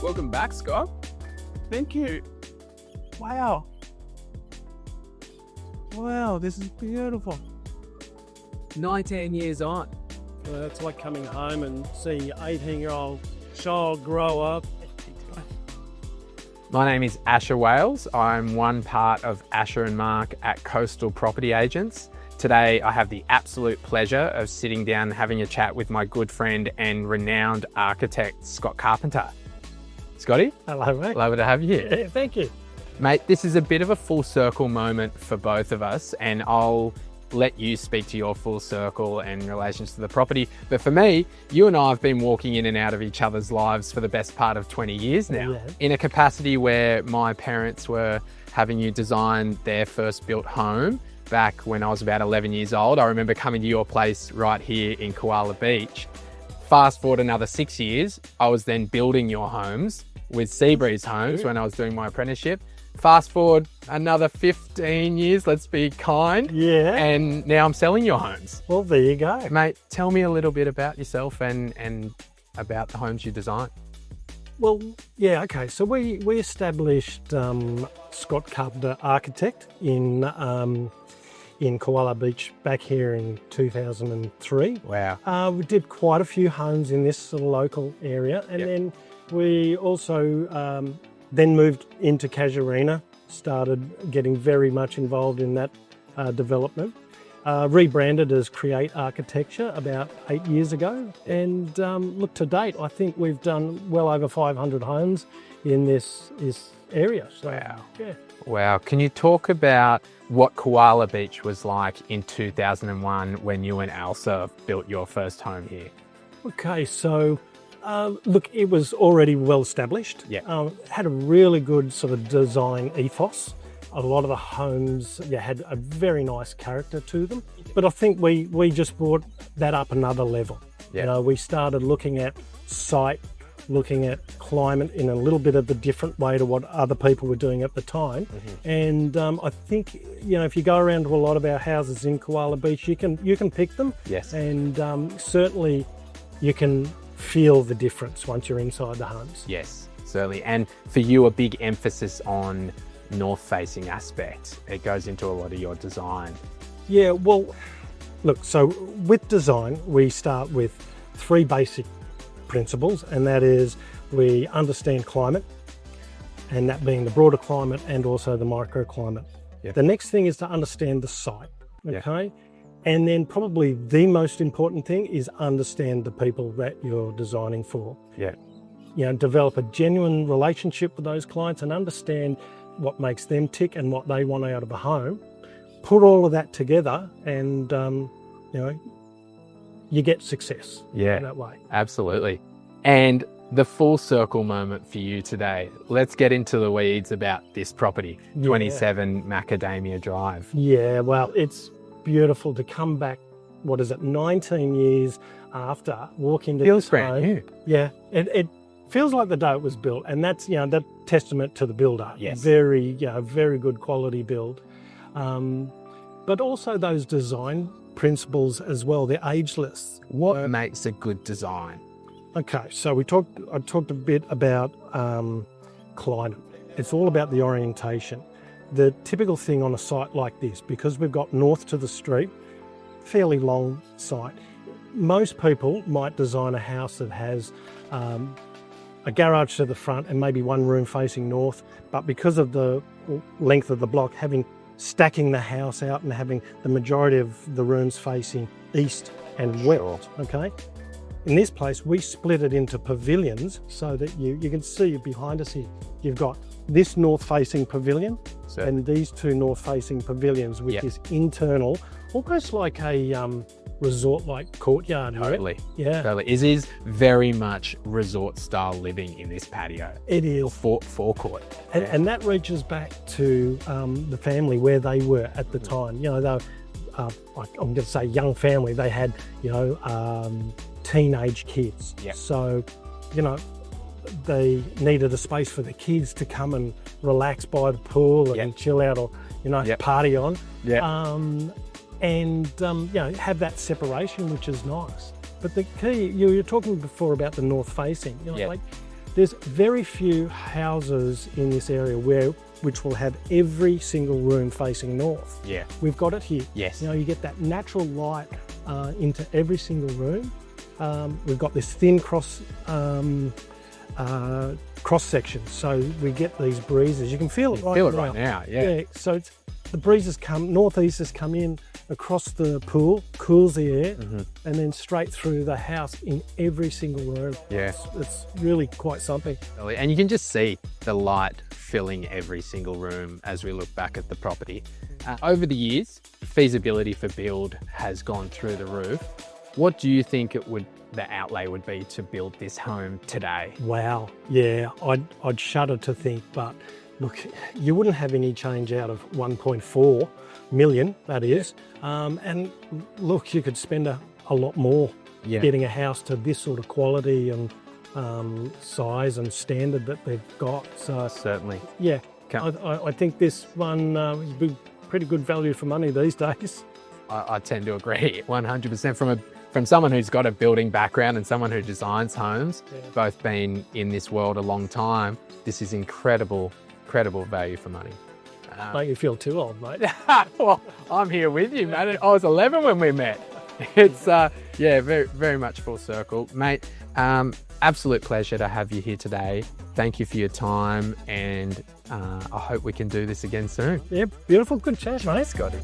Welcome back, Scott. Thank you. Wow. Wow, this is beautiful. 19 years on. Well, that's like coming home and seeing your 18-year-old child grow up. My name is Asher Wales. I'm one part of Asher and Mark at Coastal Property Agents. Today, I have the absolute pleasure of sitting down and having a chat with my good friend and renowned architect, Scott Carpenter. Scotty? Hello, mate. Lovely to have you here. Yeah, thank you. Mate, this is a bit of a full circle moment for both of us, and I'll let you speak to your full circle and relations to the property. But for me, you and I have been walking in and out of each other's lives for the best part of 20 years now, Yeah. in a capacity where my parents were having you design their first built home back when I was about 11 years old. I remember coming to your place right here in Koala Beach. Fast forward another 6 years, I was then building your homes with Seabreeze Homes when I was doing my apprenticeship. Fast forward another 15 years, let's be kind. Yeah. And now I'm selling your homes. Well, there you go. Mate, tell me a little bit about yourself and about the homes you design. Well, yeah, okay. So we established Scott Carpenter Architect in Koala Beach back here in 2003. Wow. We did quite a few homes in this sort of local area, and then we also then moved into Casuarina, started getting very much involved in that development. Rebranded as Create Architecture about 8 years ago, and look, to date, I think we've done well over 500 homes in this area. So, Wow. Yeah. Wow. Can you talk about what Koala Beach was like in 2001 when you and Elsa built your first home here? Okay, so look, it was already well established. Yeah. Had a really good sort of design ethos. A lot of the homes had a very nice character to them. But I think we just brought that up another level. Yeah. You know, we started looking at site, looking at climate in a little bit of a different way to what other people were doing at the time. Mm-hmm. And I think, you know, if you go around to a lot of our houses in Koala Beach, you can pick them. Yes. And certainly you can feel the difference once you're inside the homes. Yes, certainly. And for you, a big emphasis on north-facing aspect. It goes into a lot of your design. Yeah, well, look, so with design, we start with three basic principles, and that is we understand climate, and that being the broader climate and also the microclimate. Yeah. The next thing is to understand the site, Yeah. okay? And then probably the most important thing is understand the people that you're designing for. Yeah. You know, develop a genuine relationship with those clients and understand what makes them tick and what they want out of a home. Put all of that together and, you know, you get success in that way. Absolutely. And the full circle moment for you today. Let's get into the weeds about this property, 27 Macadamia Drive. Yeah, well, it's beautiful to come back, 19 years after walking to Feels this brand home. new. Yeah, it feels like the day it was built, and that's, you know, that testament to the builder. Yes. Very, you know, very good quality build. But also those design principles as well, they're ageless. What makes a good design? Okay, so I talked a bit about climate. It's all about the orientation. The typical thing on a site like this, because we've got north to the street, fairly long site, most people might design a house that has a garage to the front and maybe one room facing north, but because of the length of the block, stacking the house out and having the majority of the rooms facing east and west, okay? In this place, we split it into pavilions so that you can see behind us here, you've got this north-facing pavilion and these two north-facing pavilions, which is internal, almost like a resort-like courtyard. Totally. Right? Yeah. Totally. It is very much resort-style living in this patio. It is. Forecourt. And that reaches back to the family where they were at the time. You know, they were, like, I'm going to say young family. They had, you know, teenage kids. Yeah. So, you know, they needed a space for the kids to come and relax by the pool and chill out or, you know, party on. Yeah. And you know, have that separation, which is nice. But the key, you were talking before about the north facing, you know, like There's very few houses in this area which will have every single room facing north. Yeah. We've got it here. Yes. You get that natural light into every single room. We've got this thin cross section, so we get these breezes. You can feel it right now. Feel it right now, yeah. So the breezes northeasters come in across the pool, cools the air, and then straight through the house in every single room. Yeah. It's really quite something. And you can just see the light filling every single room as we look back at the property. Over the years, feasibility for build has gone through the roof. What do you think the outlay would be to build this home today? Wow, yeah, I'd shudder to think, but look, you wouldn't have any change out of 1.4 million, that is. And look, you could spend a lot more getting a house to this sort of quality and size and standard that they've got. So Certainly. yeah, I think this one would be pretty good value for money these days. I tend to agree 100% from someone who's got a building background and someone who designs homes, both been in this world a long time. This is incredible value for money. Make you feel too old, mate. Well, I'm here with you, mate. I was 11 when we met. It's very, very much full circle, mate. Absolute pleasure to have you here today. Thank you for your time, and I hope we can do this again soon. Yeah, beautiful, good chat, mate. Scotty.